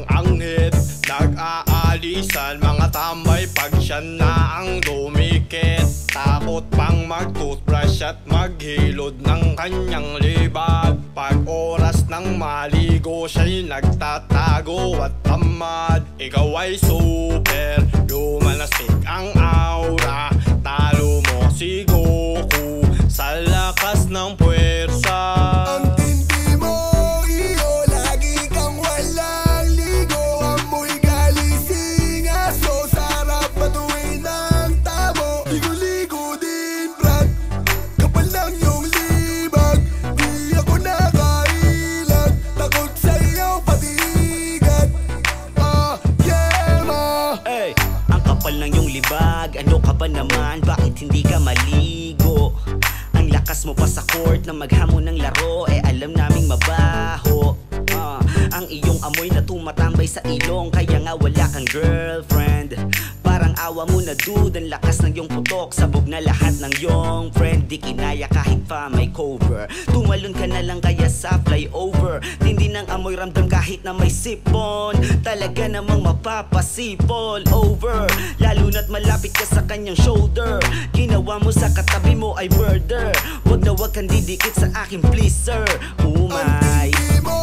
ang anghit. Nag-aalisan mga tambay pag siya na ang dumikit. Takot pang mag-toothbrush at maghilod ng kanyang libag. Pag oras ng maligo siya'y nagtatago at tamad. Ikaw ay super, lumalasig ang aura. Talo mo si Goku sa lakas ng puwersa. Ang tindi mo, iyo, lagi kang walang ligo. Amoy galising aso, sarap patuloy ng tamo. Ligo-ligo din, brad, kapal lang yung libag. Di ako nakailag, takot sa iyong patigat. Yeah, ma. Ay, ang kapal ng yung libag. Ano ka ba naman? Bakit hindi ka maligo? Ang lakas mo pa sa court na maghamon ng laro. Alam naming mabaho. Ang iyong amoy na tumatambay sa ilong. Kaya nga wala kang girlfriend. Parang awa mo na dude. Ang lakas ng iyong putok, sabog na lahat ng iyong friend. Di kinaya kahit pa may cover. Tumalon ka na lang kaya sa flyover. Tindi ng amoy ramdam kahit na may sipon. Talaga namang mapapasipol over. Lalo na't malapit ka sa kanyang shoulder. Ginawa mo sa katabi mo ay murder. Wag na wag kang didikit sa akin please sir. Umay. Ang tindi mo,